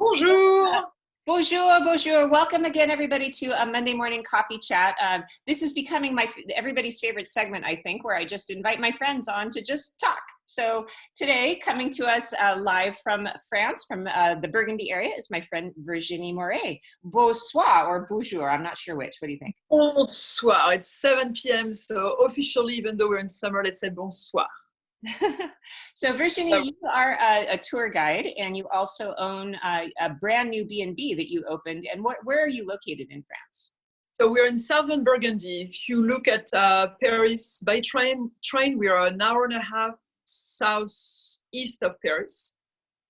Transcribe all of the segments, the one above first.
Bonjour. Bonjour, bonjour. Welcome again, everybody, to a Monday morning coffee chat. This is becoming everybody's favorite segment, I think, where I just invite my friends on to just talk. So today, coming to us live from France, from the Burgundy area, is my friend Virginie More. Bonsoir or bonjour, I'm not sure which. What do you think? Bonsoir. It's 7 p.m. So officially, even though we're in summer, let's say bonsoir. So Virginie, you are a tour guide, and you also own a brand new B&B that you opened. And where are you located in France? So we're in southern Burgundy. If you look at Paris by train, we are an hour and a half southeast of Paris,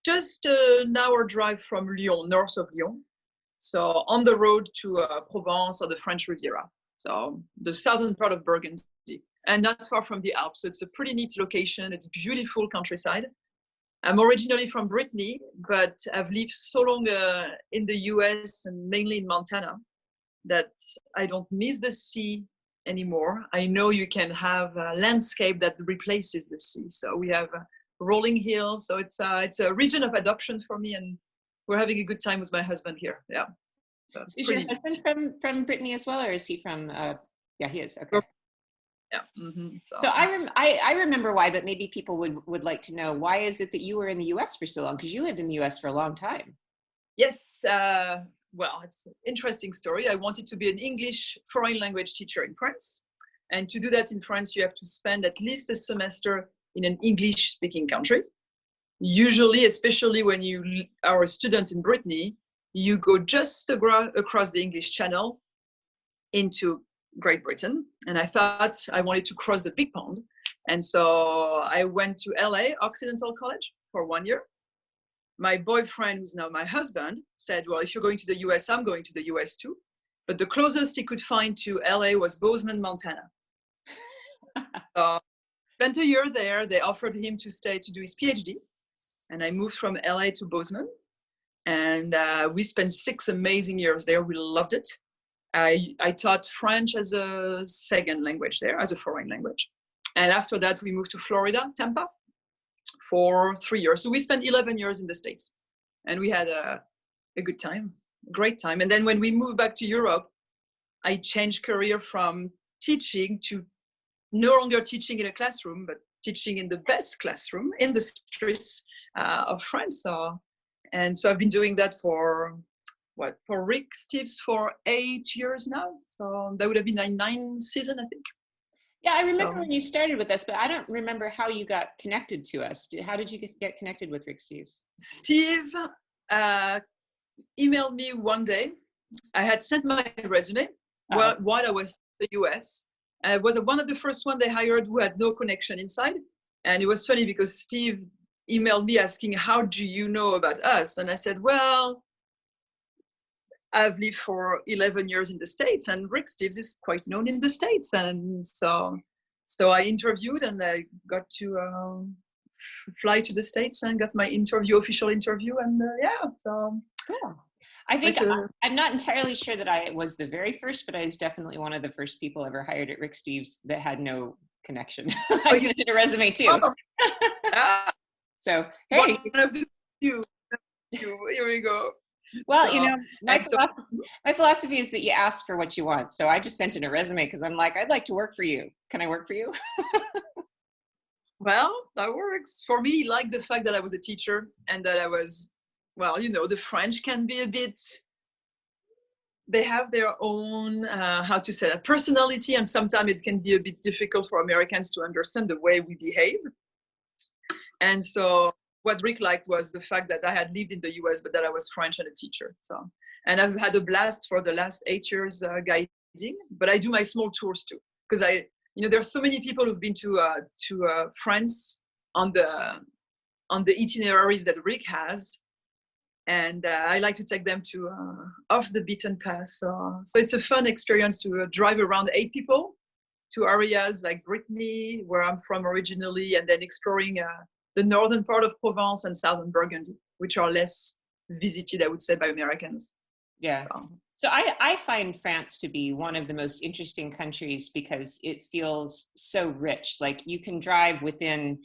just an hour drive from Lyon, north of Lyon. So on the road to Provence or the French Riviera. So the southern part of Burgundy. And not far from the Alps. So it's a pretty neat location. It's beautiful countryside. I'm originally from Brittany, but I've lived so long in the US and mainly in Montana that I don't miss the sea anymore. I know you can have a landscape that replaces the sea. So we have rolling hills. So it's a region of adoption for me, and we're having a good time with my husband here. Yeah. So is your husband from Brittany as well, or is he from? Yeah, he is. Okay. Yeah. Mm-hmm. So I remember why, but maybe people would like to know, why is it that you were in the US for so long? Because you lived in the US for a long time. Yes. Well, it's an interesting story. I wanted to be an English foreign language teacher in France. And to do that in France, you have to spend at least a semester in an English speaking country. Usually, especially when you are a student in Brittany, you go just across the English Channel into Great Britain, and I thought I wanted to cross the big pond, and so I went to LA, Occidental College, for 1 year. My boyfriend, who's now my husband, said, well, if you're going to the US, I'm going to the US too. But the closest he could find to LA was Bozeman, Montana. So spent a year there. They offered him to stay to do his PhD, and I moved from LA to Bozeman, and we spent 6 amazing years there. We loved it. I taught French as a second language there, as a foreign language. And after that, we moved to Florida, Tampa, for 3 years. So we spent 11 years in the States. And we had a good time, a great time. And then when we moved back to Europe, I changed career from teaching to no longer teaching in a classroom, but teaching in the best classroom in the streets of France. And so I've been doing that for Rick Steves for 8 years now. So that would have been my 9th season, I think. Yeah, I remember when you started with us, but I don't remember how you got connected to us. How did you get connected with Rick Steves? Steve emailed me one day. I had sent my resume while I was in the US. I was one of the first one they hired who had no connection inside. And it was funny because Steve emailed me asking, how do you know about us? And I said, well, I've lived for 11 years in the States, and Rick Steves is quite known in the States. And so I interviewed, and I got to fly to the States and got my official interview. And so. Cool. I think I'm not entirely sure that I was the very first, but I was definitely one of the first people ever hired at Rick Steves that had no connection. I sent in a resume too. So, hey. One of the few. Here we go. Well, my philosophy is that you ask for what you want. So I just sent in a resume because I'm like, I'd like to work for you. Can I work for you? Well, that works. For me, like the fact that I was a teacher and that I was, the French can be a bit, they have their own, personality. And sometimes it can be a bit difficult for Americans to understand the way we behave. And so what Rick liked was the fact that I had lived in the US, but that I was French and a teacher. And I've had a blast for the last 8 years guiding, but I do my small tours too. Because there are so many people who've been to France on the itineraries that Rick has. And I like to take them to off the beaten path. So it's a fun experience to drive around 8 people to areas like Brittany, where I'm from originally, and then exploring the northern part of Provence and southern Burgundy, which are less visited, I would say, by Americans. Yeah. So I find France to be one of the most interesting countries because it feels so rich. Like you can drive within,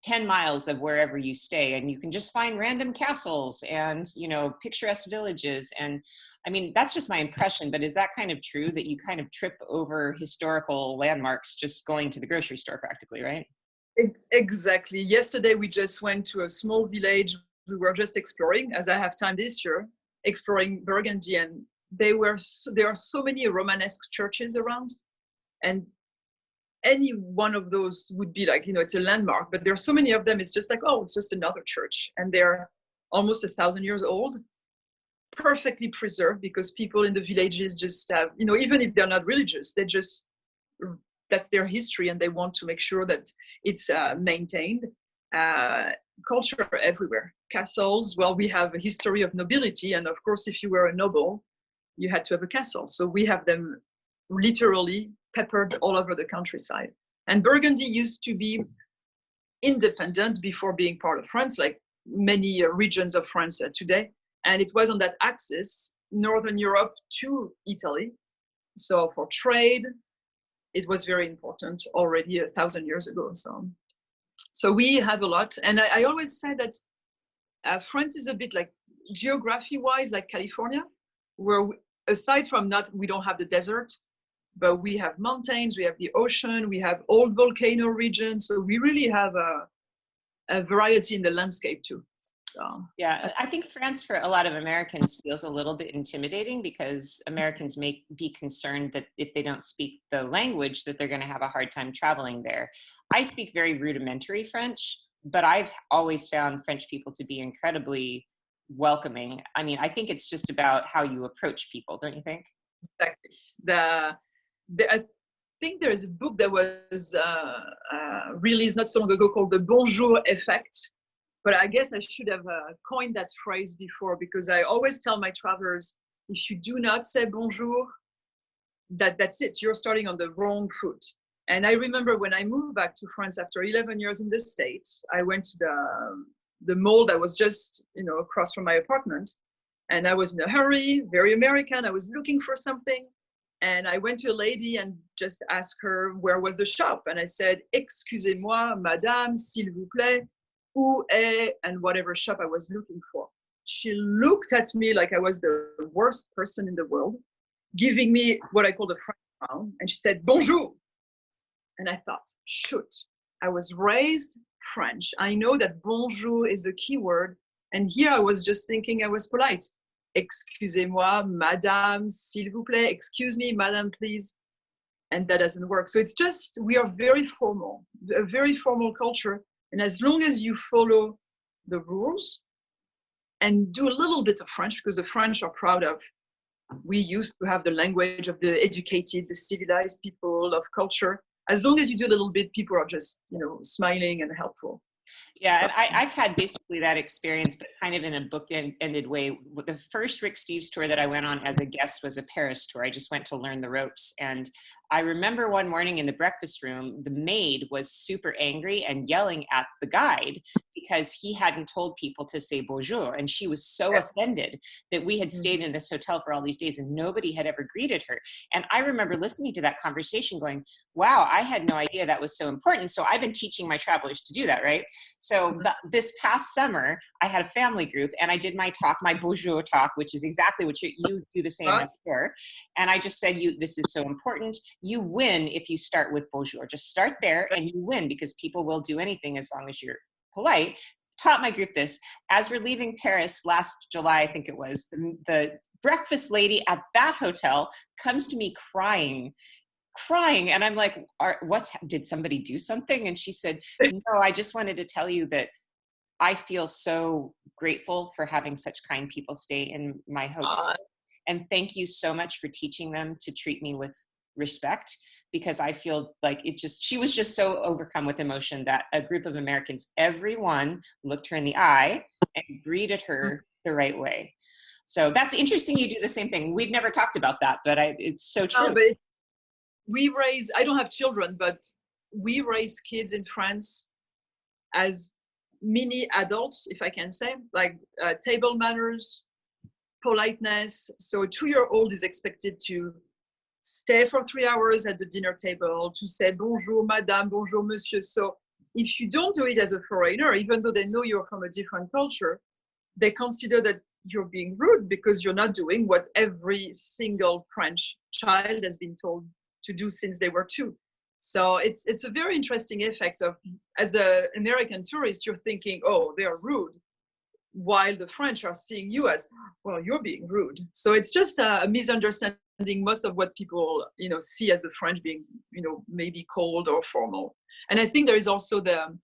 10 miles of wherever you stay, and you can just find random castles and, you know, picturesque villages. And I mean, that's just my impression, but is that kind of true, that you kind of trip over historical landmarks just going to the grocery store practically, right? Exactly. Yesterday, we just went to a small village. We were just exploring, as I have time this year, exploring Burgundy, and there are so many Romanesque churches around, and any one of those would be like, you know, it's a landmark, but there are so many of them, it's just like, oh, it's just another church. And they're almost 1,000 years old, perfectly preserved, because people in the villages just have, you know, even if they're not religious, they just, that's their history, and they want to make sure that it's maintained. Culture everywhere. Castles, well, we have a history of nobility, and of course, if you were a noble, you had to have a castle. So we have them literally peppered all over the countryside. And Burgundy used to be independent before being part of France, like many regions of France today. And it was on that axis, Northern Europe to Italy. So for trade, it was very important already 1,000 years ago. So we have a lot. And I always say that France is a bit like geography-wise, like California, where aside from we don't have the desert, but we have mountains, we have the ocean, we have old volcano regions. So we really have a variety in the landscape too. Yeah, I think France for a lot of Americans feels a little bit intimidating, because Americans may be concerned that if they don't speak the language, that they're going to have a hard time traveling there. I speak very rudimentary French, but I've always found French people to be incredibly welcoming. I mean, I think it's just about how you approach people, don't you think? Exactly. I think there is a book that was released not so long ago called The Bonjour Effect. But I guess I should have coined that phrase before, because I always tell my travelers, if you do not say bonjour, that's it. You're starting on the wrong foot. And I remember when I moved back to France after 11 years in the States, I went to the mall that was just, you know, across from my apartment. And I was in a hurry, very American. I was looking for something. And I went to a lady and just asked her where was the shop. And I said, excusez-moi, madame, s'il vous plaît, où est, and whatever shop I was looking for. She looked at me like I was the worst person in the world, giving me what I call the French frown. And she said, bonjour. And I thought, shoot, I was raised French. I know that bonjour is the key word. And here I was just thinking I was polite. Excusez-moi, madame, s'il vous plaît. Excuse me, madame, please. And that doesn't work. So it's just, we are very formal, a very formal culture. And as long as you follow the rules and do a little bit of French, because the French are proud of, we used to have the language of the educated, the civilized people, of culture. As long as you do a little bit, people are just, you know, smiling and helpful. Yeah, and I've had basically that experience, but kind of in a book-ended way. The first Rick Steves tour that I went on as a guest was a Paris tour. I just went to learn the ropes. And I remember one morning in the breakfast room, the maid was super angry and yelling at the guide because he hadn't told people to say bonjour. And she was so offended that we had stayed in this hotel for all these days and nobody had ever greeted her. And I remember listening to that conversation going, wow, I had no idea that was so important. So I've been teaching my travelers to do that, right? So this past summer, I had a family group and I did my talk, my bonjour talk, which is exactly what you do the same, I'm sure. And I just said, this is so important. You win if you start with bonjour. Just start there and you win, because people will do anything as long as you're polite. Taught my group this. As we're leaving Paris last July, I think it was, the breakfast lady at that hotel comes to me crying. And I'm like, did somebody do something? And she said, no, I just wanted to tell you that I feel so grateful for having such kind people stay in my hotel. And thank you so much for teaching them to treat me with respect, because I feel like she was just so overcome with emotion that a group of Americans, everyone looked her in the eye and greeted her the right way. So that's interesting. You do the same thing. We've never talked about that, but it's so true. But I don't have children, but we raise kids in France as mini adults, if I can say, like table manners, politeness. So a 2-year-old is expected to stay for 3 hours at the dinner table, to say bonjour, madame, bonjour, monsieur. So if you don't do it as a foreigner, even though they know you're from a different culture, they consider that you're being rude because you're not doing what every single French child has been told to do since they were 2. So it's a very interesting effect of, as an American tourist, you're thinking, oh, they're rude, while the French are seeing you as, well, you're being rude. So it's just a misunderstanding most of what people, see as the French being, maybe cold or formal. And I think there is also the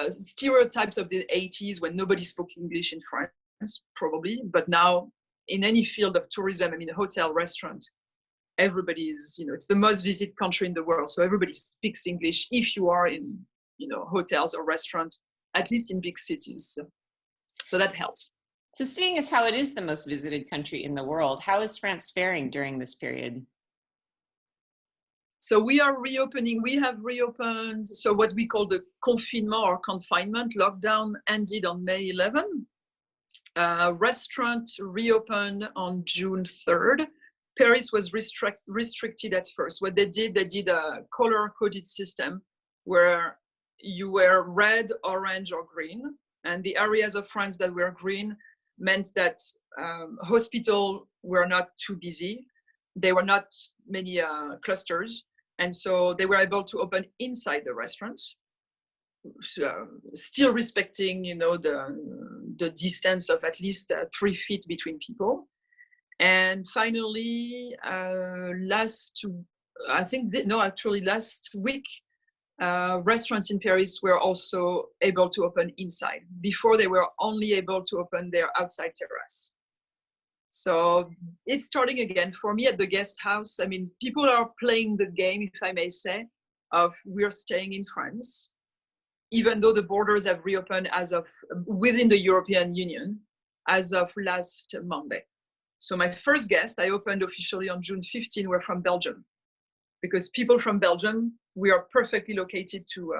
stereotypes of the 80s when nobody spoke English in France, probably. But now in any field of tourism, I mean, hotel, restaurant, everybody is, it's the most visited country in the world. So everybody speaks English if you are in, hotels or restaurants, at least in big cities. So that helps. So seeing as how it is the most visited country in the world, how is France faring during this period? So we are reopening. We have reopened. So what we call the confinement or confinement, lockdown ended on May 11. Restaurant reopened on June 3rd. Paris was restricted at first. What they did a color-coded system where you were red, orange, or green. And the areas of France that were green meant that hospitals were not too busy. There were not many clusters. And so they were able to open inside the restaurants, still respecting, the distance of at least 3 feet between people. And finally, last week, restaurants in Paris were also able to open inside. Before, they were only able to open their outside terrace. So it's starting again for me at the guest house. I mean, people are playing the game, if I may say, of we're staying in France, even though the borders have reopened as of within the European Union as of last Monday. So my first guest I opened officially on June 15 were from Belgium, because people from Belgium, we are perfectly located to,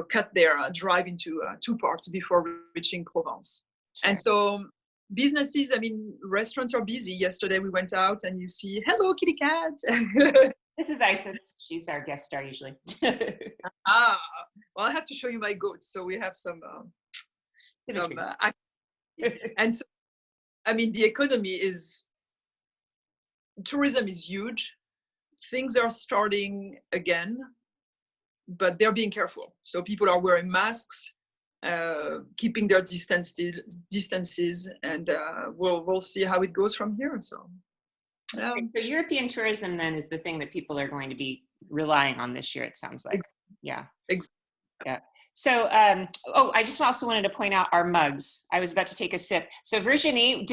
cut their drive into 2 parts before reaching Provence. Sure. And so businesses, I mean, restaurants are busy. Yesterday we went out and you see, hello, kitty cat. This is Isis. She's our guest star usually. Well, I have to show you my goats. So we have some and so, I mean, the economy tourism is huge. Things are starting again, but they're being careful. So people are wearing masks, keeping their distances, and we'll see how it goes from here. So European tourism then is the thing that people are going to be relying on this year, it sounds like. Yeah. Exactly. Yeah. So, I just also wanted to point out our mugs. I was about to take a sip. So Virginie,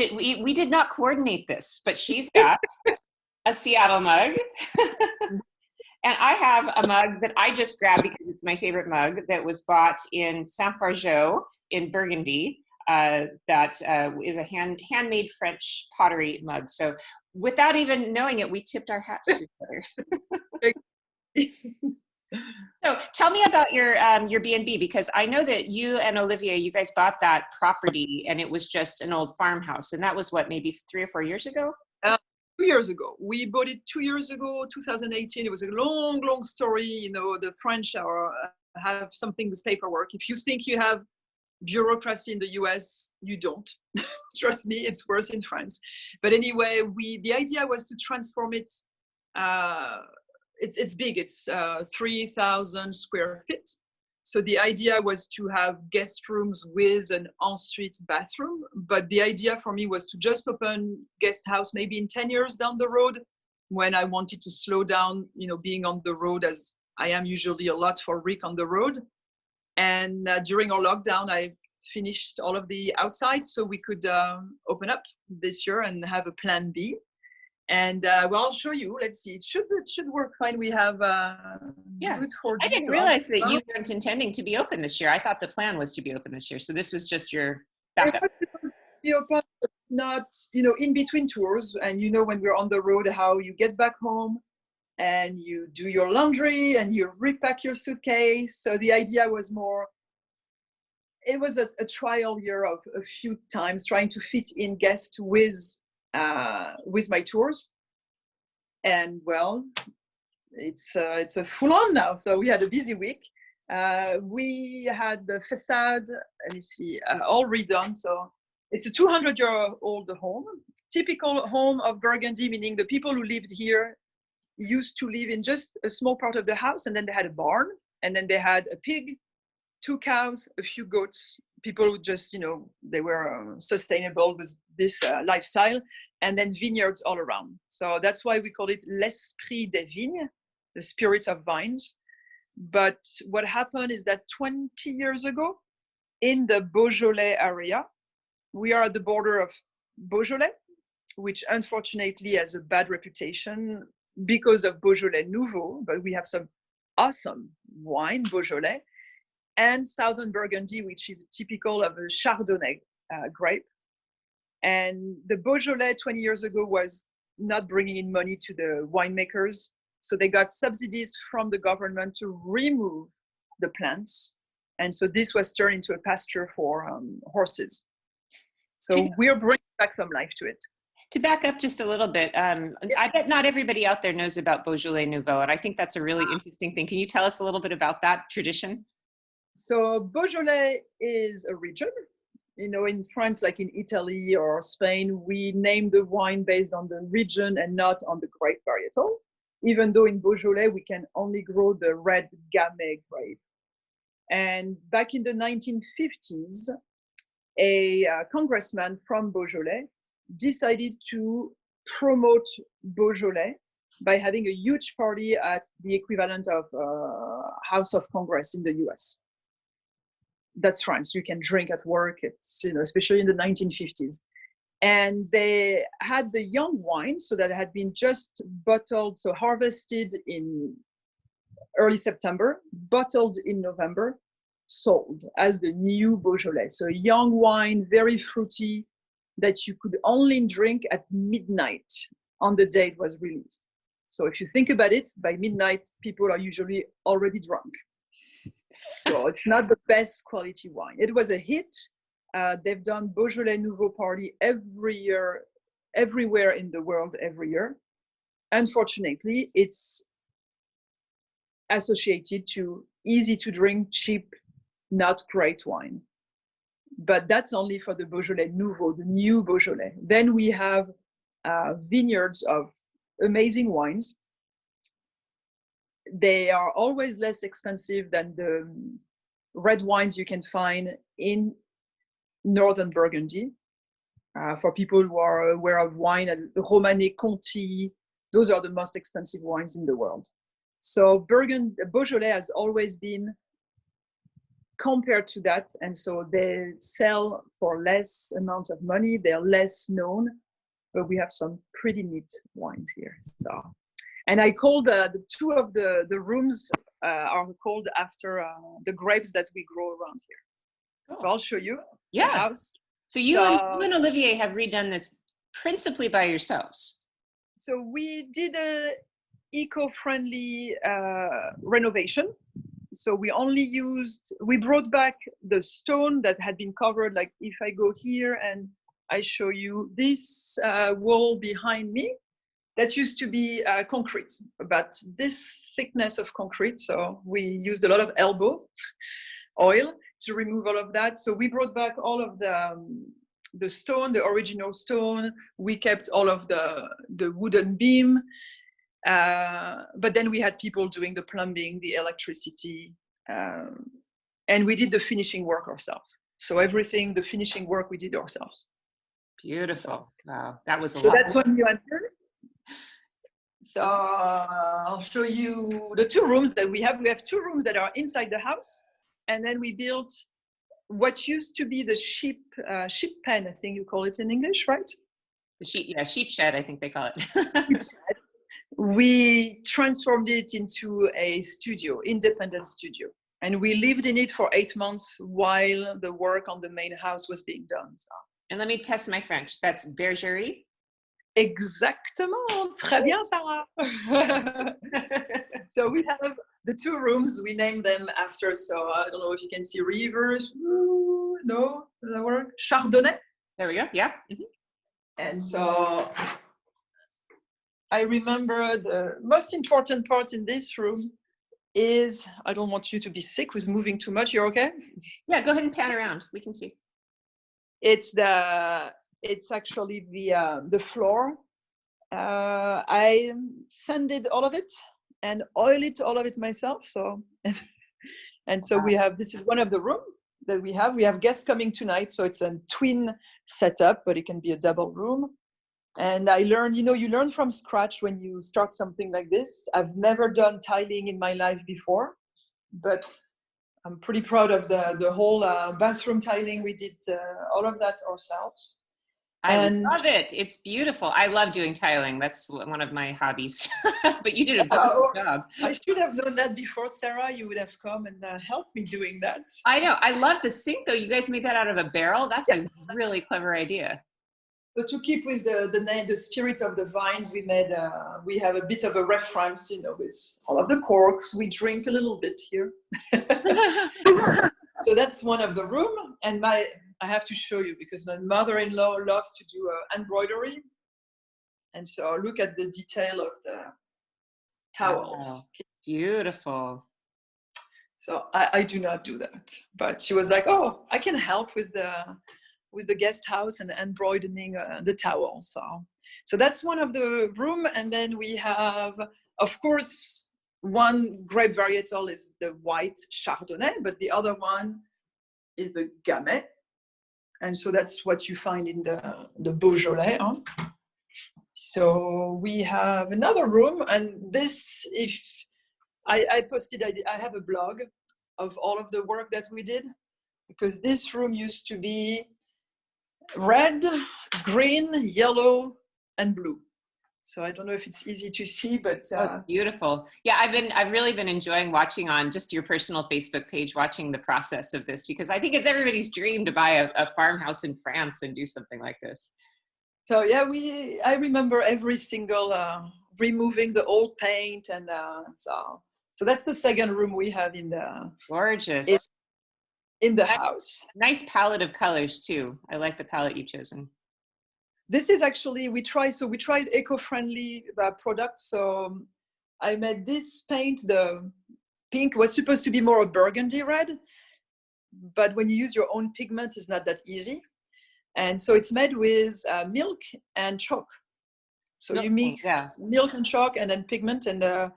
we did not coordinate this, but she's got a Seattle mug. And I have a mug that I just grabbed because it's my favorite mug that was bought in Saint-Fargeau in Burgundy. That is a handmade French pottery mug. So without even knowing it, we tipped our hats to each other. So tell me about your B&B, because I know that you and Olivier, you guys bought that property and it was just an old farmhouse. And that was what, maybe 3 or 4 years ago? 2 years ago. We bought it 2 years ago, 2018. It was a long, long story. The French have something with paperwork. If you think you have bureaucracy in the US, you don't. Trust me, it's worse in France. But anyway, the idea was to transform it. It's big. It's 3,000 square feet. So the idea was to have guest rooms with an ensuite bathroom. But the idea for me was to just open guest house maybe in 10 years down the road, when I wanted to slow down, being on the road, as I am usually a lot for Rick on the road. And during our lockdown, I finished all of the outside so we could open up this year and have a plan B. And I'll show you. Let's see. It should work fine. We have good 4G. I didn't realize that you weren't intending to be open this year. I thought the plan was to be open this year. So this was just your backup. Be open, but not, in between tours. And when we're on the road, how you get back home and you do your laundry and you repack your suitcase. So the idea was more. It was a trial year of a few times trying to fit in guests with my tours, and it's a full on now. So we had a busy week. We had the facade, let me see, all redone. So it's a 200-year-old home, typical home of Burgundy, meaning the people who lived here used to live in just a small part of the house, and then they had a barn, and then they had a pig, 2 cows, a few goats. People who just, they were sustainable with this lifestyle, and then vineyards all around. So that's why we call it l'esprit des vignes, the spirit of vines. But what happened is that 20 years ago, in the Beaujolais area, we are at the border of Beaujolais, which unfortunately has a bad reputation because of Beaujolais Nouveau, but we have some awesome wine, Beaujolais, and Southern Burgundy, which is typical of a Chardonnay grape. And the Beaujolais 20 years ago was not bringing in money to the winemakers. So they got subsidies from the government to remove the plants. And so this was turned into a pasture for horses. So we're bringing back some life to it. To back up just a little bit, I bet not everybody out there knows about Beaujolais Nouveau, and I think that's a really interesting thing. Can you tell us a little bit about that tradition? So Beaujolais is a region. In France, like in Italy or Spain, we name the wine based on the region and not on the grape varietal, even though in Beaujolais, we can only grow the red Gamay grape. And back in the 1950s, a congressman from Beaujolais decided to promote Beaujolais by having a huge party at the equivalent of House of Congress in the US. That's France. You can drink at work. It's, especially in the 1950s. And they had the young wine, so that had been just bottled, so harvested in early September, bottled in November, sold as the new Beaujolais. So young wine, very fruity, that you could only drink at midnight on the day it was released. So if you think about it, by midnight, people are usually already drunk. So it's not the best quality wine. It was a hit. They've done Beaujolais Nouveau party every year, everywhere in the world every year. Unfortunately, it's associated to easy to drink, cheap, not great wine. But that's only for the Beaujolais Nouveau, the new Beaujolais. Then we have vineyards of amazing wines. They are always less expensive than the red wines you can find in Northern Burgundy. For people who are aware of wine, the Romanée, Conti, those are the most expensive wines in the world. So Beaujolais has always been compared to that, and so they sell for less amount of money. They're less known, but we have some pretty neat wines here. So, and I called the two of the rooms are called after the grapes that we grow around here. Cool. So I'll show you the house. So you and Olivier have redone this principally by yourselves. So we did a eco-friendly renovation. So we brought back the stone that had been covered. Like if I go here and I show you this wall behind me, that used to be concrete, about this thickness of concrete. So we used a lot of elbow oil to remove all of that. So we brought back all of the stone, the original stone. We kept all of the wooden beam. But then we had people doing the plumbing, the electricity, and we did the finishing work ourselves. So everything, the finishing work, we did ourselves. Beautiful. Wow, that was a lot. So that's when you enter. So I'll show you the two rooms that we have. We have two rooms that are inside the house, and then we built what used to be the sheep pen, I think you call it in English, right? The sheep shed, I think they call it. We transformed it into a studio, independent studio. And we lived in it for 8 months while the work on the main house was being done. So. And let me test my French. That's bergerie? Exactement. Très bien, Sarah. So we have the two rooms. We named them after, so I don't know if you can see rivers. Ooh, no, does that work? Chardonnay. There we go. Yeah. Mm-hmm. And so I remember the most important part in this room is, I don't want you to be sick with moving too much. You're okay? Yeah, go ahead and pan around. We can see. It's actually the floor. I sanded all of it and oiled all of it myself. So, and so we have, this is one of the room that we have. We have guests coming tonight, so it's a twin setup, but it can be a double room. And I learned, you learn from scratch when you start something like this. I've never done tiling in my life before, but I'm pretty proud of the whole bathroom tiling. We did all of that ourselves. I love it. It's beautiful. I love doing tiling. That's one of my hobbies. But you did a great job. I should have known that before, Sarah. You would have come and helped me doing that. I know. I love the sink, though. You guys made that out of a barrel. That's a really clever idea. So to keep with the spirit of the vines, we have a bit of a reference, with all of the corks. We drink a little bit here. So that's one of the room. And I have to show you because my mother-in-law loves to do embroidery. And so look at the detail of the towels. Wow. Beautiful. So I do not do that. But she was like, oh, I can help with the guest house and embroidering the towels. So that's one of the room. And then we have, of course, one grape varietal is the white Chardonnay, but the other one is the Gamay. And so that's what you find in the Beaujolais. Huh? So we have another room, and this, if I posted, I have a blog of all of the work that we did, because this room used to be red, green, yellow, and blue. So I don't know if it's easy to see, but beautiful. Yeah, I've really been enjoying watching on just your personal Facebook page, watching the process of this, because I think it's everybody's dream to buy a farmhouse in France and do something like this. So yeah, I remember every single removing the old paint, and so that's the second room we have in the gorgeous in the house. Nice palette of colors too. I like the palette you've chosen. This is actually, we tried eco-friendly products. So I made this paint. The pink was supposed to be more a burgundy red, but when you use your own pigment, it's not that easy. And so it's made with milk and chalk. So you mix milk and chalk and then pigment, and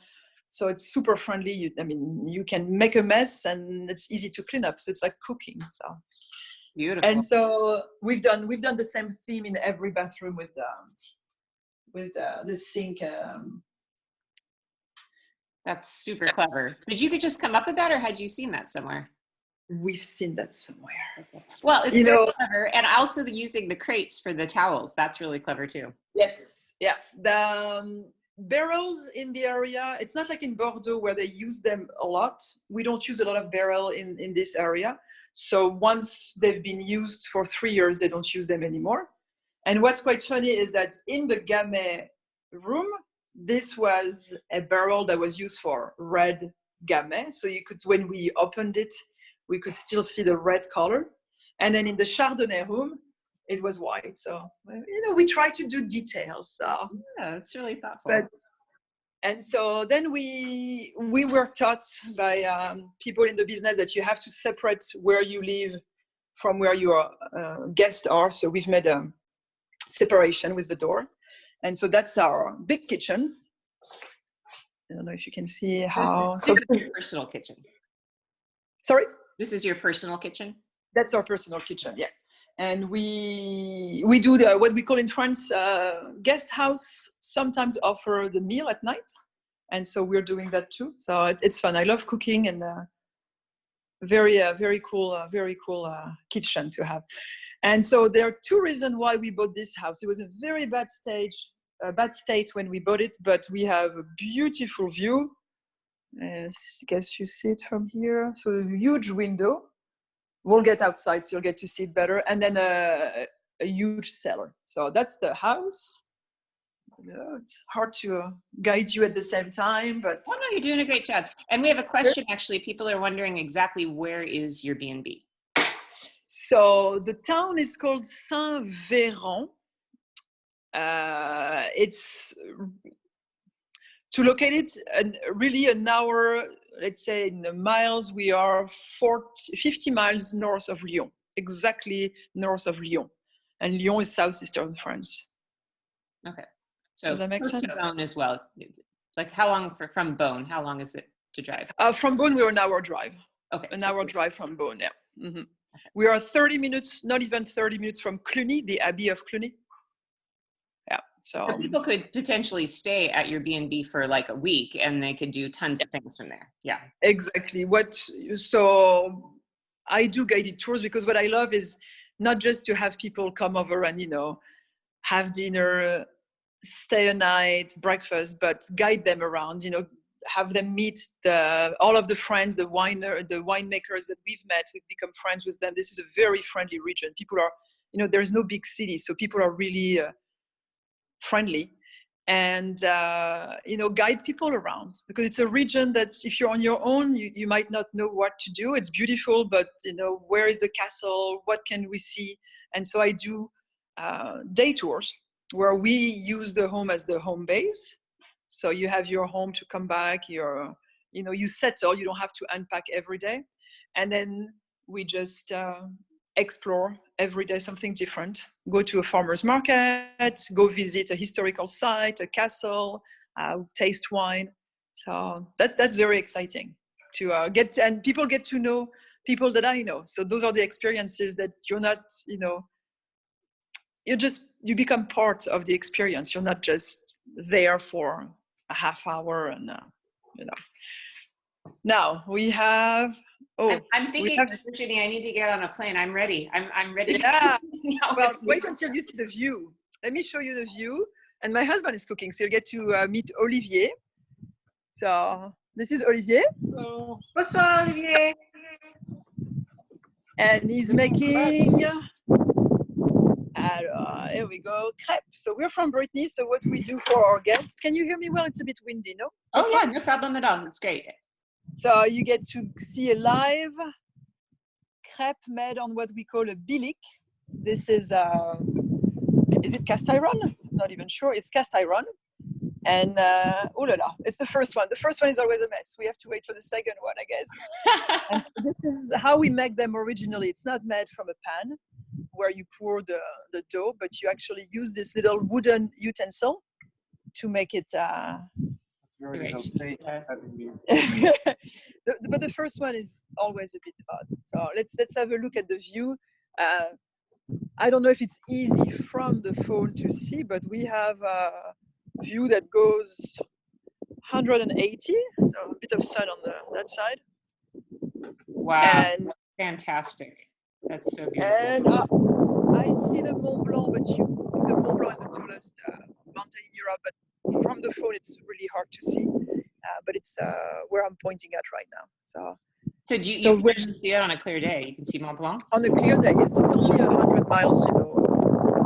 so it's super friendly. You can make a mess and it's easy to clean up. So it's like cooking. So beautiful. And so we've done the same theme in every bathroom with the sink. That's super clever. Did you just come up with that, or had you seen that somewhere? We've seen that somewhere. Well, it's very clever, and also using the crates for the towels. That's really clever too. Yes, yeah. The barrels in the area, it's not like in Bordeaux where they use them a lot. We don't use a lot of barrel in this area. So once they've been used for 3 years, they don't use them anymore. And what's quite funny is that in the Gamay room, this was a barrel that was used for red Gamay. So you could, when we opened it, we could still see the red color. And then in the Chardonnay room, it was white. So, we try to do details. So. Yeah, it's really thoughtful. And so then we were taught by people in the business that you have to separate where you live from where your guests are. So we've made a separation with the door. And so that's our big kitchen. I don't know if you can see how. This is your personal kitchen. Sorry? This is your personal kitchen? That's our personal kitchen, yeah. And we do what we call in France, guest house sometimes offer the meal at night. And so we're doing that too. So it's fun. I love cooking, and very cool kitchen to have. And so there are two reasons why we bought this house. It was a very bad state when we bought it, but we have a beautiful view. I guess you see it from here. So a huge window. We'll get outside, so you'll get to see it better. And then a huge cellar. So that's the house. It's hard to guide you at the same time, but... Oh, no, you're doing a great job. And we have a question, actually. People are wondering exactly where is your B&B? So the town is called Saint-Véran. It's... To locate it, really an hour let's say in the miles, we are 50 miles north of Lyon, exactly north of Lyon. And Lyon is southeastern France. Okay. So does that make sense? To Beaune as well. Like how long from Beaune? How long is it to drive? From Beaune, we're an hour drive. Okay. An hour drive from Beaune, yeah. Mm-hmm. Okay. We are 30 minutes, not even 30 minutes from Cluny, the Abbey of Cluny. Yeah. So people could potentially stay at your B&B for like a week and they could do tons of things from there. Yeah. Exactly. So I do guided tours because what I love is not just to have people come over and, have dinner, stay a night, breakfast, but guide them around, have them meet all of the friends, the winemakers that we've met. We've become friends with them. This is a very friendly region. People are, there's no big city, so people are really friendly, and guide people around, because it's a region that if you're on your own, you might not know what to do. It's beautiful, but where is the castle? What can we see? And so I do day tours where we use the home as the home base. So you have your home to come back, you settle, you don't have to unpack every day. And then we just explore every day something different. Go to a farmer's market, go visit a historical site, a castle, taste wine. So that's very exciting to and people get to know people that I know. So those are the experiences that you're not, you become part of the experience. You're not just there for a half hour and Now we have. I'm thinking, Virginie, I need to get on a plane. I'm ready. I'm ready. Yeah. Well, wait until you see the view. Let me show you the view. And my husband is cooking, so you'll get to meet Olivier. So this is Olivier. Hello. Bonsoir, Olivier. And he's making. Here we go, crêpes. So we're from Brittany. So what we do for our guests. Can you hear me well? It's a bit windy, no? Oh yeah, no problem at all. It's great. So you get to see a live crepe made on what we call a bilic. This is it cast iron? Not even sure. It's cast iron. And oh la la, it's the first one. The first one is always a mess. We have to wait for the second one, I guess. And so this is how we make them originally. It's not made from a pan where you pour the dough, but you actually use this little wooden utensil to make it. But the first one is always a bit odd. So let's have a look at the view. I don't know if it's easy from the phone to see, but we have a view that goes 180, so a bit of sun on that side. Wow, and fantastic. That's so beautiful. And I see the Mont Blanc, but the Mont Blanc is the tallest mountain in Europe, but from the phone it's really hard to see. But it's where I'm pointing at right now. So do you can see it on a clear day? You can see Mont Blanc? On a clear day, yes. It's only 100 miles,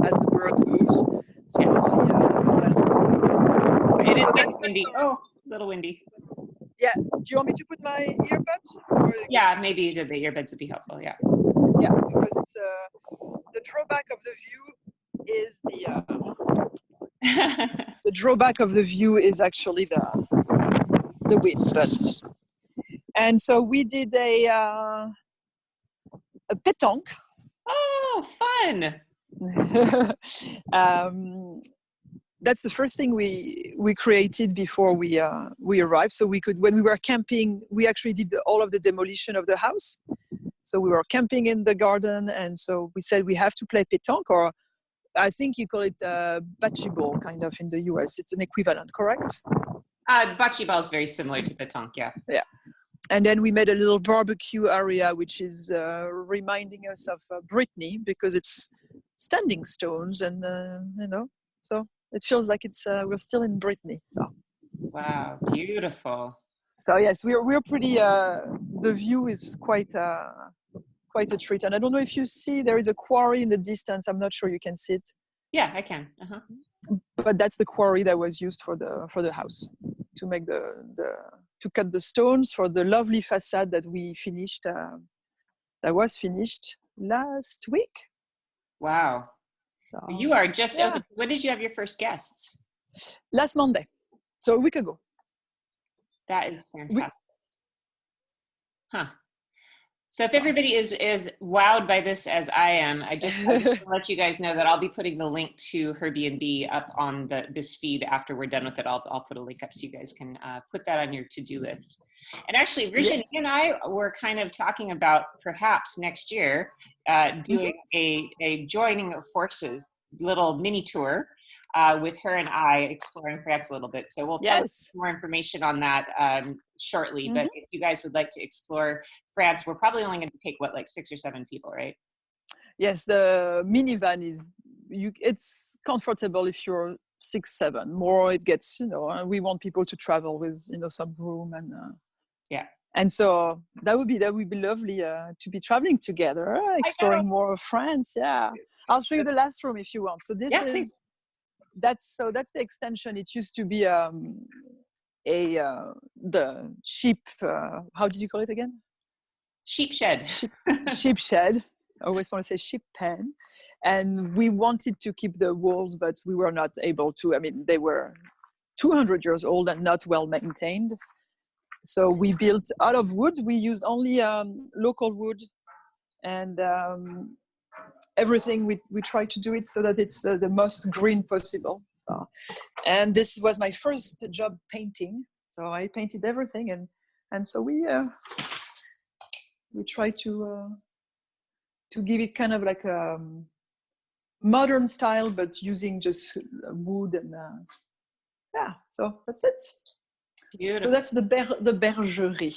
as the bird goes. So it is windy. A little windy. Yeah. Do you want me to put my earbuds? Yeah, maybe the earbuds would be helpful. Yeah. Yeah, because it's the drawback of the view is the drawback of the view is actually the wind. And so we did a pétanque. Oh, fun! That's the first thing we created before we arrived. So when we were camping, we actually did all of the demolition of the house. So we were camping in the garden, and so we said we have to play pétanque, or I think you call it bocce ball, kind of in the US. It's an equivalent, correct? Bocce ball is very similar to pétanque, yeah. Yeah. And then we made a little barbecue area, which is reminding us of Brittany, because it's standing stones, and so it feels like we're still in Brittany. So. Wow, beautiful. So yes, we're pretty. The view is quite a treat, and I don't know if you see there is a quarry in the distance. I'm not sure you can see it. Yeah, I can. Uh-huh. But that's the quarry that was used for the house to make to cut the stones for the lovely facade that we finished. That was finished last week. Wow. So you are just open. When did you have your first guests? Last Monday, so a week ago. That is fantastic. Huh. So if everybody is wowed by this as I am, I just want to let you guys know that I'll be putting the link to her B&B up on this feed after we're done with it. I'll put a link up so you guys can put that on your to-do list. And actually, Virginie and I were kind of talking about perhaps next year doing a joining of forces little mini tour with her and I exploring France a little bit. So we'll post more information on that shortly. But if you guys would like to explore France, we're probably only going to take like 6 or 7 people, right? Yes, the minivan it's comfortable if you're 6, 7. More it gets, we want people to travel with, some room and and so that would be lovely to be traveling together, exploring more of France. Yeah, I'll show you the last room if you want. So this is that's the extension. It used to be the sheep. How did you call it again? Sheep shed. Sheep shed. I always want to say sheep pen. And we wanted to keep the walls, but we were not able to. I mean, they were 200 years old and not well maintained. So we built out of wood. We used only local wood, and everything we try to do it so that it's the most green possible. And this was my first job painting. So I painted everything, and so we try to give it kind of like a modern style, but using just wood and so that's it. Beautiful. So that's the bergerie.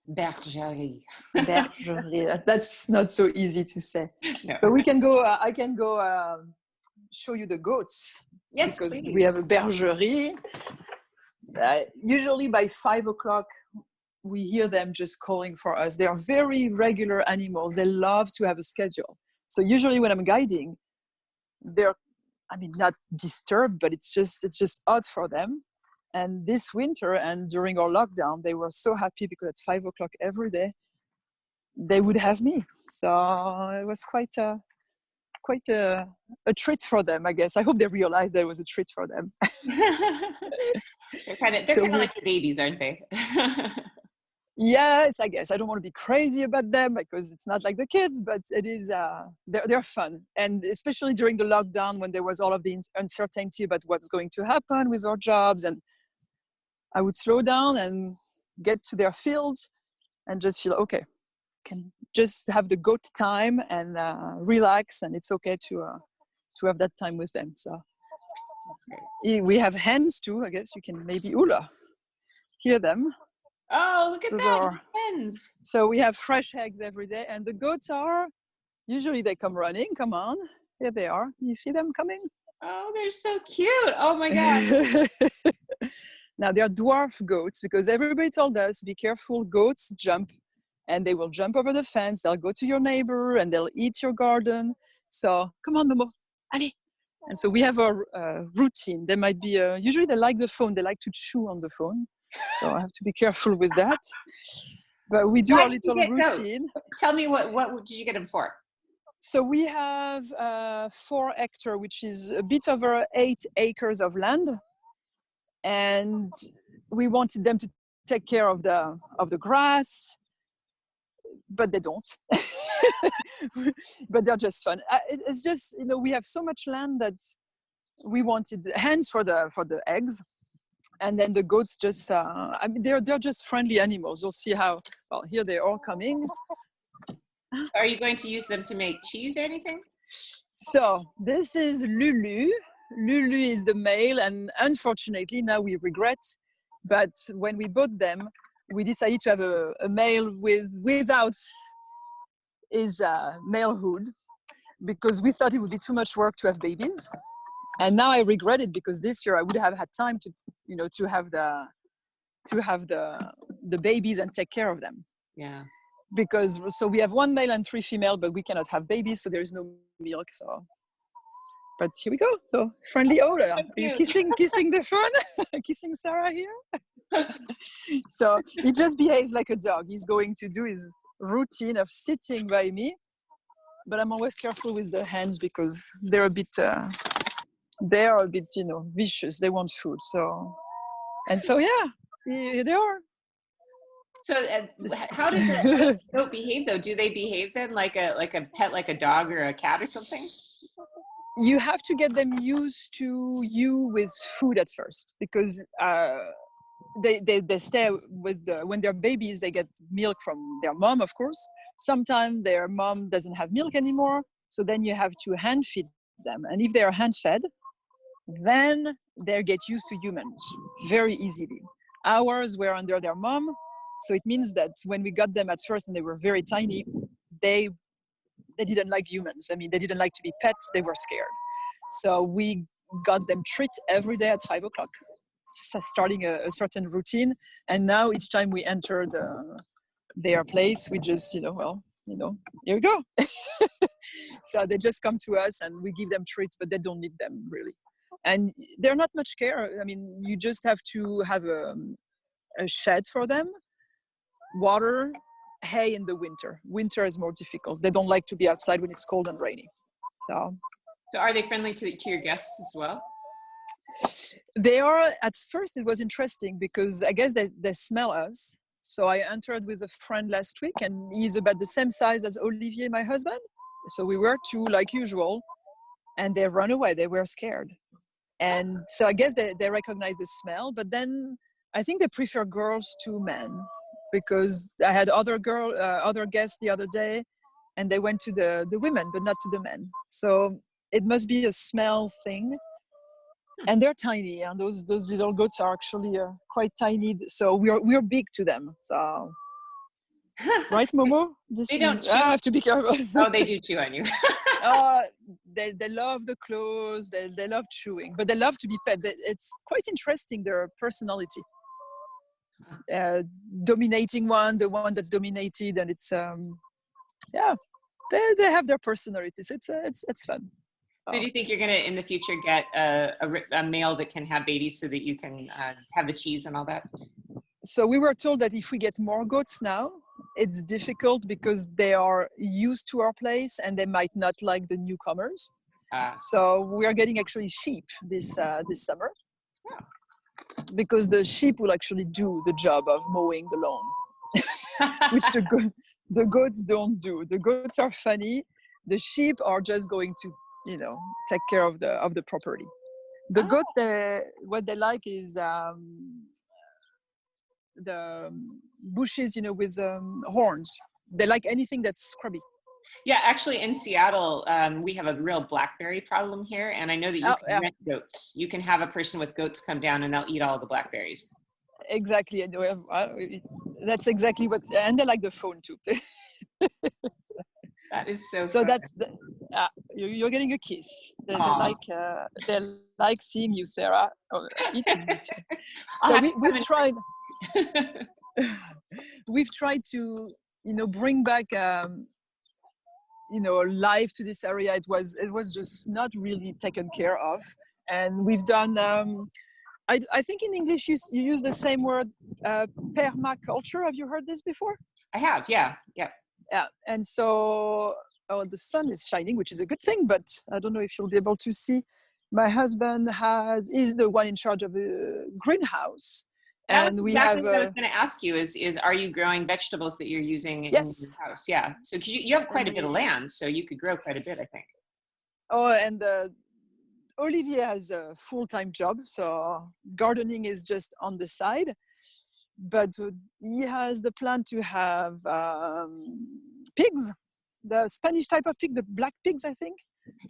Bergerie. Bergerie. That's not so easy to say. No. But we can go. I can go show you the goats. Yes, because please. We have a bergerie. Usually by 5 o'clock, we hear them just calling for us. They are very regular animals. They love to have a schedule. So usually when I'm guiding, they're, not disturbed, but it's just odd for them. And this winter and during our lockdown, they were so happy because at 5 o'clock every day, they would have me. So it was quite a treat for them, I guess. I hope they realized that it was a treat for them. They're kind of like the babies, aren't they? Yes, I guess. I don't want to be crazy about them because it's not like the kids, but it is, they're fun. And especially during the lockdown when there was all of the uncertainty about what's going to happen with our jobs, and I would slow down and get to their fields and just feel, okay, can just have the goat time and relax, and it's okay to have that time with them. So we have hens too. I guess you can maybe hear them. Oh, look at that, hens. So we have fresh eggs every day, and the goats usually they come running. Come on, here they are. You see them coming? Oh, they're so cute. Oh my God. Now they're dwarf goats because everybody told us, be careful, goats jump. And they will jump over the fence. They'll go to your neighbor and they'll eat your garden. So come on, Momo, allez. And so we have a routine. They might be, usually they like the phone. They like to chew on the phone. So I have to be careful with that. But we do our little routine. Tell me what did you get them for? So we have 4 hectares, which is a bit over 8 acres of land. And we wanted them to take care of the grass, but they don't. But they're just fun. It's just, we have so much land that we wanted hens for the eggs, and then the goats just they're just friendly animals. You'll see how here they're all coming. Are you going to use them to make cheese or anything? So this is Lulu. Lulu is the male, and unfortunately now we regret, but when we bought them, we decided to have a male without his malehood, because we thought it would be too much work to have babies. And now I regret it, because this year I would have had time to have the babies and take care of them. Yeah. Because so we have 1 male and 3 female, but we cannot have babies, so there is no milk. So, but here we go. So friendly odor. Are you kissing the fern? Kissing Sarah here? So he just behaves like a dog. He's going to do his routine of sitting by me, but I'm always careful with the hens because they're a bit vicious. They want food. So, and so yeah, here they are. So how does a goat behave though? Do they behave then like a pet, like a dog or a cat or something? You have to get them used to you with food at first, because they stay with when they're babies, they get milk from their mom, of course. Sometimes their mom doesn't have milk anymore, so then you have to hand feed them. And if they are hand fed, then they get used to humans very easily. Ours were under their mom, so it means that when we got them at first and they were very tiny, they didn't like humans. I mean, they didn't like to be pets, they were scared. So we got them treat every day at 5 o'clock, starting a certain routine. And now each time we enter their place, we just, here we go. So they just come to us and we give them treats, but they don't need them really. And they're not much care. I mean, you just have to have a shed for them, water, hay in the winter. Winter is more difficult. They don't like to be outside when it's cold and rainy. So are they friendly to your guests as well? They are. At first it was interesting because I guess they smell us. So I entered with a friend last week and he's about the same size as Olivier, my husband. So we were two like usual and they run away. They were scared. And so I guess they recognize the smell, but then I think they prefer girls to men, because I had other guests the other day and they went to the women, but not to the men. So it must be a smell thing. And they're tiny, and those little goats are actually quite tiny. So we're big to them. So, right, Momo? They don't chew. I have to be careful. Oh, they do chew on you. They love the clothes. They love chewing, but they love to be pet. It's quite interesting, their personality. Dominating one, the one that's dominated, and it's they have their personalities. It's fun. So do you think you're going to, in the future, get a male that can have babies so that you can have the cheese and all that? So we were told that if we get more goats now, it's difficult because they are used to our place and they might not like the newcomers. So we are getting actually sheep this summer. Yeah. Because the sheep will actually do the job of mowing the lawn, which the goats don't do. The goats are funny. The sheep are just going to take care of the property. The goats, what they like is the bushes, with horns. They like anything that's scrubby. Yeah, actually in Seattle, we have a real blackberry problem here. And I know that you can rent goats. You can have a person with goats come down and they'll eat all the blackberries. Exactly. That's exactly what, and they like the phone too. That is so fun. That's you're getting a kiss. They like seeing you, Sarah. Eating you too. So we've tried. We've tried to bring back life to this area. It was just not really taken care of, and we've done. I think in English you use the same word, permaculture. Have you heard this before? I have. Yeah. Yeah, and so the sun is shining, which is a good thing, but I don't know if you'll be able to see. My husband is the one in charge of the greenhouse. And we have what I was going to ask you is are you growing vegetables that you're using in your house? Yeah. So you have quite a bit of land, so you could grow quite a bit, I think. Oh, and Olivier has a full-time job, so gardening is just on the side. But he has the plan to have pigs, the Spanish type of pig, the black pigs, I think.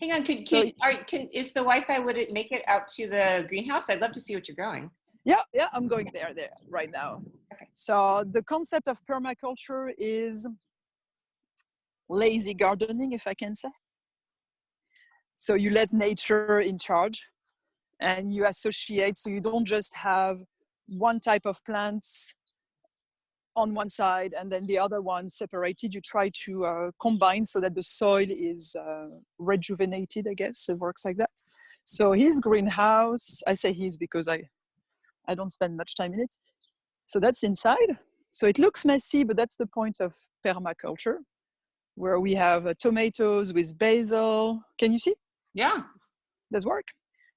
Hang on, is the Wi-Fi, would it make it out to the greenhouse? I'd love to see what you're growing. Yeah, I'm going there right now. Okay. So the concept of permaculture is lazy gardening, if I can say. So you let nature in charge and you associate, so you don't just have one type of plants on one side and then the other one separated. You try to combine so that the soil is rejuvenated, I guess. It works like that. So his greenhouse, I say his because I don't spend much time in it. So that's inside. So it looks messy, but that's the point of permaculture, where we have tomatoes with basil. Can you see? Yeah. Does work.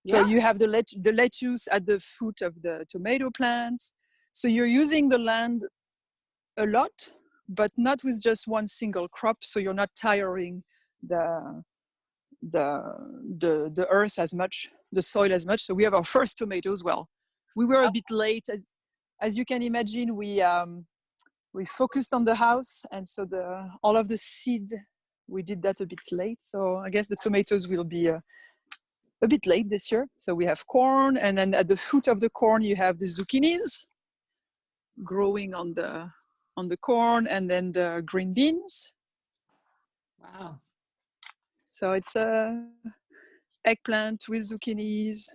So you have the lettuce at the foot of the tomato plants. So you're using the land a lot, but not with just one single crop. So you're not tiring the the earth as much, the soil as much. So we have our first tomatoes. Well, we were a bit late, as you can imagine. We focused on the house, and so all of the seed, we did that a bit late. So I guess the tomatoes will be a bit late this year. So we have corn, and then at the foot of the corn you have the zucchinis growing on the corn, and then the green beans. Wow. So it's a eggplant with zucchinis.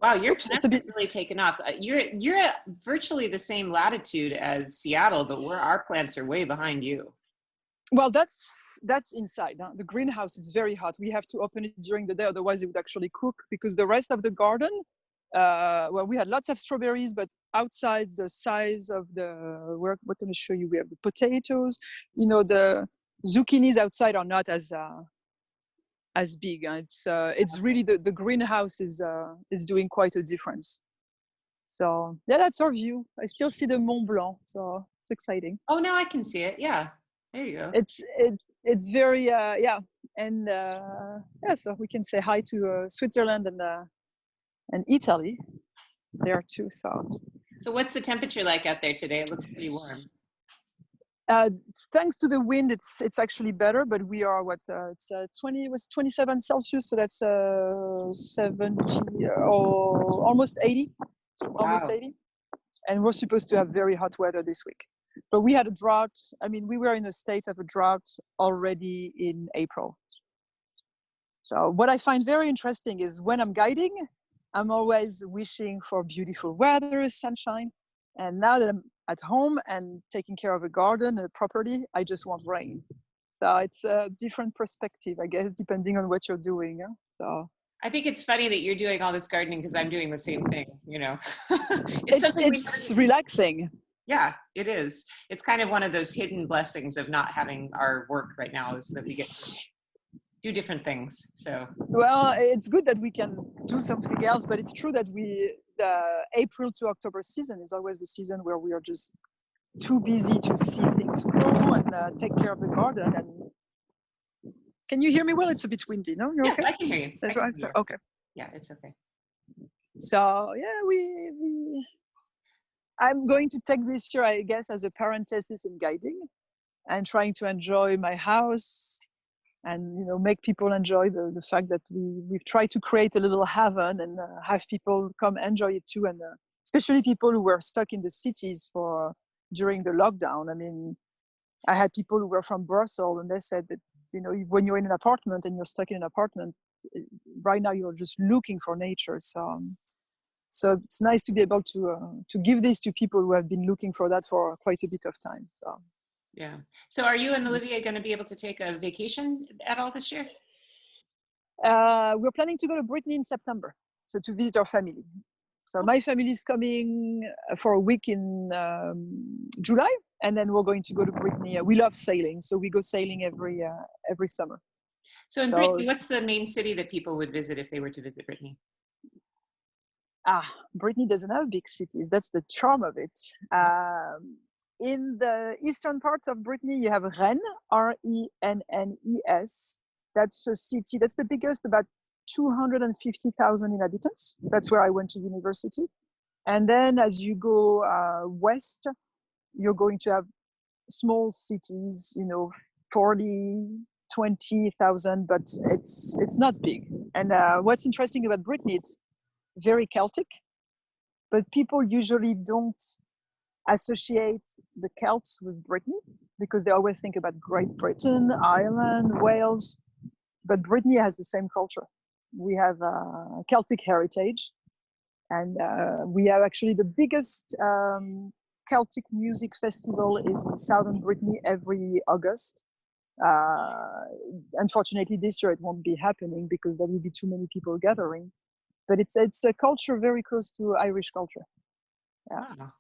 Wow, your plants have really taken off. You're at virtually the same latitude as Seattle, but our plants are way behind you. Well, that's inside. Huh? The greenhouse is very hot. We have to open it during the day, otherwise it would actually cook, because the rest of the garden, well, we had lots of strawberries, but outside the size of what can I show you? We have the potatoes. You know, the zucchinis outside are not as big. It's really the greenhouse is doing quite a difference. So yeah, that's our view. I still see the Mont Blanc, so it's exciting. Oh, now I can see it. Yeah, there you go. It's very yeah, and yeah, so we can say hi to Switzerland and Italy there too. So what's the temperature like out there today? It looks pretty warm. Thanks to the wind, it's actually better, but we are it's 27 Celsius, so that's 70 or almost 80. Wow. Almost 80, and we're supposed to have very hot weather this week. But we had a drought. I mean, we were in a state of a drought already in April. So what I find very interesting is when I'm guiding, I'm always wishing for beautiful weather, sunshine. And now that I'm at home and taking care of a garden, a property, I just want rain. So it's a different perspective, I guess, depending on what you're doing. Yeah? So I think it's funny that you're doing all this gardening, because I'm doing the same thing, you know. it's relaxing. Yeah, it is. It's kind of one of those hidden blessings of not having our work right now, is that we get to do different things. So well, it's good that we can do something else, but it's true that the April to October season is always the season where we are just too busy to see things grow and take care of the garden. And can you hear me well? It's a bit windy, no? You're okay? I can hear you. That's right. So, okay. Yeah, it's okay. So yeah, I'm going to take this year, I guess, as a parenthesis in guiding and trying to enjoy my house and, you know, make people enjoy the fact that we've tried to create a little haven and have people come enjoy it too. And especially people who were stuck in the cities during the lockdown. I mean, I had people who were from Brussels, and they said that, you know, when you're in an apartment and you're stuck in an apartment, right now you're just looking for nature. So it's nice to be able to give this to people who have been looking for that for quite a bit of time. So. Yeah. So are you and Olivia going to be able to take a vacation at all this year? We're planning to go to Brittany in September, so to visit our family. So my family is coming for a week in July, and then we're going to go to Brittany. We love sailing, so we go sailing every summer. So in Brittany, what's the main city that people would visit if they were to visit Brittany? Brittany doesn't have big cities. That's the charm of it. In the eastern parts of Brittany, you have Rennes, Rennes. That's a city, that's the biggest, about 250,000 inhabitants. That's where I went to university. And then as you go west, you're going to have small cities, you know, 40, 20,000, but it's not big. And what's interesting about Brittany, it's very Celtic, but people usually don't associate the Celts with Brittany because they always think about Great Britain, Ireland, Wales, but Brittany has the same culture. We have Celtic heritage, and we have actually the biggest Celtic music festival is in southern Brittany every August. Unfortunately, this year it won't be happening because there will be too many people gathering. But it's a culture very close to Irish culture. Yeah. Wow.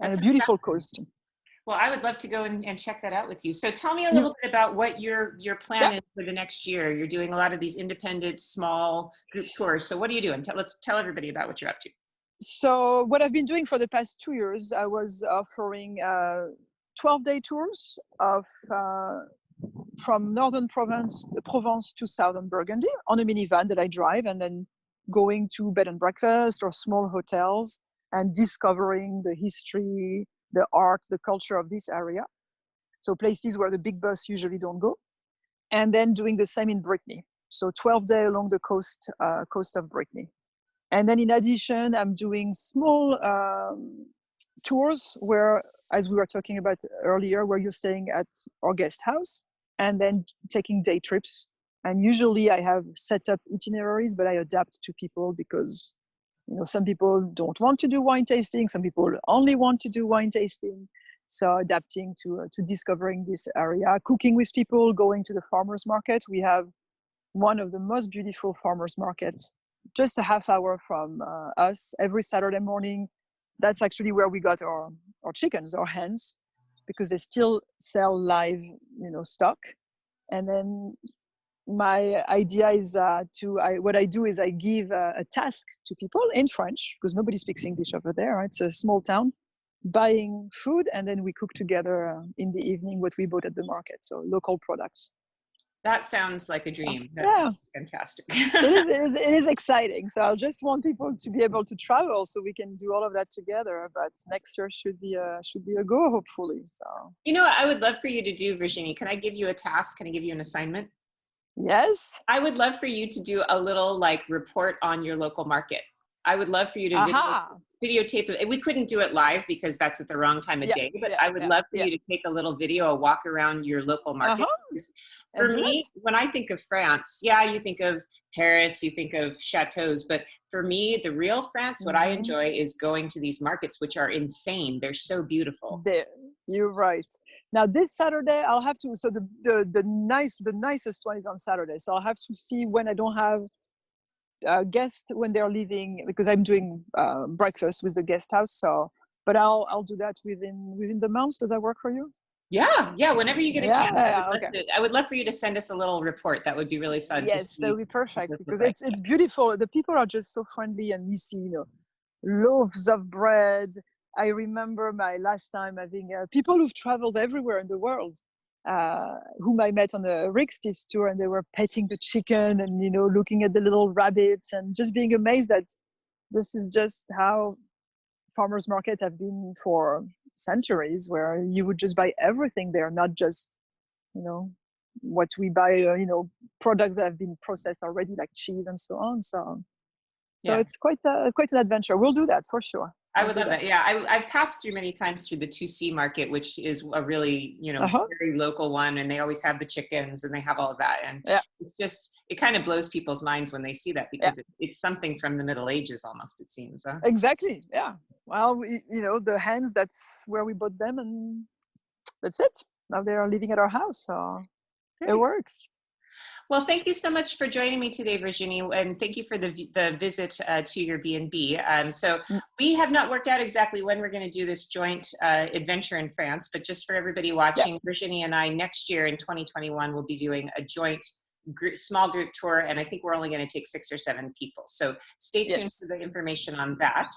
And a beautiful coast. Well, I would love to go and check that out with you. So tell me a little bit about what your plan is for the next year. You're doing a lot of these independent, small group tours. So what are you doing? Let's tell everybody about what you're up to. So what I've been doing for the past 2 years, I was offering 12-day tours of from northern Provence to southern Burgundy on a minivan that I drive, and then going to bed and breakfast or small hotels and discovering the history, the art, the culture of this area. So places where the big bus usually don't go. And then doing the same in Brittany. So 12-day along the coast of Brittany. And then in addition, I'm doing small tours where, as we were talking about earlier, where you're staying at our guest house and then taking day trips. And usually I have set up itineraries, but I adapt to people because, you know, some people don't want to do wine tasting. Some people only want to do wine tasting. So adapting to discovering this area, cooking with people, going to the farmers market. We have one of the most beautiful farmers markets, just a half hour from us every Saturday morning. That's actually where we got our chickens, our hens, because they still sell live, you know, stock. And then my idea is what I do is I give a task to people in French, because nobody speaks English over there. Right? It's a small town, buying food, and then we cook together in the evening what we bought at the market. So local products. That sounds like a dream. That yeah, sounds fantastic. it is exciting. So I just want people to be able to travel so we can do all of that together. But next year should be a go, hopefully. So, you know what I would love for you to do, Virginie? Can I give you a task? Can I give you an assignment? Yes. I would love for you to do a little like report on your local market. I would love for you to videotape it. We couldn't do it live because that's at the wrong time of day, but I would love for you to take a little video, a walk around your local market. For me, when I think of France, you think of Paris, you think of chateaus, but for me, the real France, what I enjoy is going to these markets, which are insane. They're so beautiful. You're right. Now this Saturday, I'll have to. So the nicest one is on Saturday. So I'll have to see when I don't have guests when they're leaving, because I'm doing breakfast with the guest house. So, but I'll do that within the month. Does that work for you? Yeah. Whenever you get a chance, I would love for you to send us a little report. That would be really fun. Yes, that would be perfect because it's beautiful. The people are just so friendly, and you see, you know, loaves of bread. I remember my last time having people who've traveled everywhere in the world, whom I met on the Rixtief's tour, and they were petting the chicken and, you know, looking at the little rabbits and just being amazed that this is just how farmers markets have been for centuries, where you would just buy everything there, not just, you know, what we buy, you know, products that have been processed already, like cheese and so on. So it's quite an adventure. We'll do that for sure. I would love that. Yeah, I've passed through many times through the 2C market, which is a really, you know, very local one, and they always have the chickens and they have all of that. And it's just, it kind of blows people's minds when they see that, because it's something from the Middle Ages almost, it seems. Huh? Exactly. Yeah. Well, you know, the hens, that's where we bought them, and that's it. Now they are living at our house, so it works. Well, thank you so much for joining me today, Virginie, and thank you for the visit to your B&B. So we have not worked out exactly when we're going to do this joint adventure in France, but just for everybody watching, Virginie and I next year in 2021 will be doing a joint small group tour, and I think we're only going to take 6 or 7 people. So stay tuned for the information on that.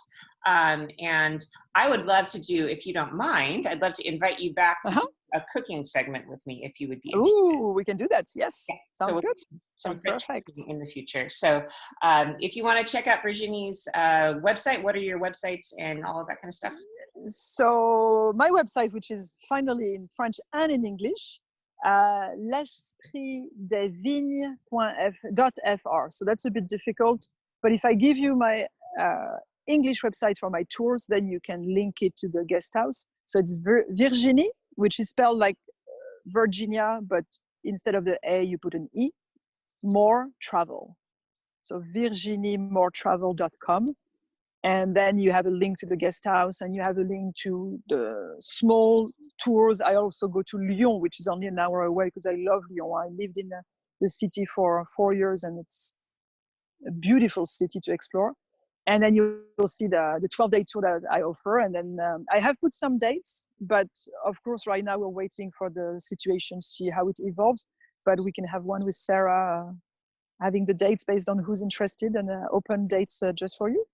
And I would love to do, if you don't mind, I'd love to invite you back to do a cooking segment with me, if you would be interested. Ooh, we can do that. Yes. Sounds good. Sounds perfect in the future. So if you want to check out Virginie's website, what are your websites and all of that kind of stuff? So my website, which is finally in French and in English, l'espritdesvignes.fr. So that's a bit difficult, but if I give you my English website for my tours, then you can link it to the guest house. So it's Virginie, which is spelled like Virginia, but instead of the A, you put an E, More Travel. So virginiemoretravel.com. And then you have a link to the guest house, and you have a link to the small tours. I also go to Lyon, which is only an hour away, because I love Lyon. I lived in the city for 4 years, and it's a beautiful city to explore. And then you will see the 12-day tour that I offer. And then I have put some dates, but of course, right now we're waiting for the situation, see how it evolves. But we can have one with Sarah, having the dates based on who's interested, and open dates just for you.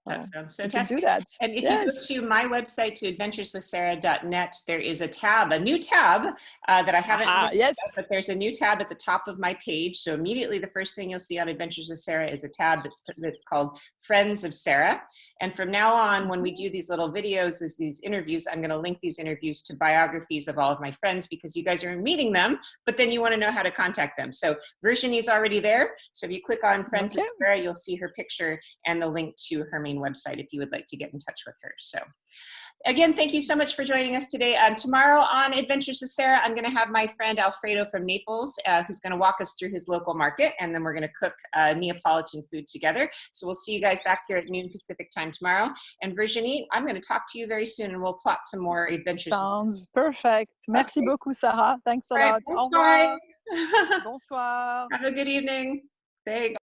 That sounds we can fantastic. do that. And if Yes. you go to my website, to adventureswithsarah.net, there is a tab, a new tab that I haven't mentioned Yes. yet, but there's a new tab at the top of my page. So immediately the first thing you'll see on Adventures with Sarah is a tab that's called Friends of Sarah. And from now on, when we do these little videos, these interviews, I'm going to link these interviews to biographies of all of my friends, because you guys are meeting them, but then you want to know how to contact them. So Virginie's already there. So if you click on Friends of Sarah, you'll see her picture and the link to her main website if you would like to get in touch with her. So again, thank you so much for joining us today. Tomorrow on Adventures with Sarah, I'm going to have my friend Alfredo from Naples, who's going to walk us through his local market, and then we're going to cook Neapolitan food together. So we'll see you guys back here at noon Pacific time tomorrow. And Virginie, I'm going to talk to you very soon, and we'll plot some more adventures. Sounds perfect. Merci beaucoup, Sarah. Thanks a lot. Bonsoir. Bonsoir. Have a good evening. Thanks.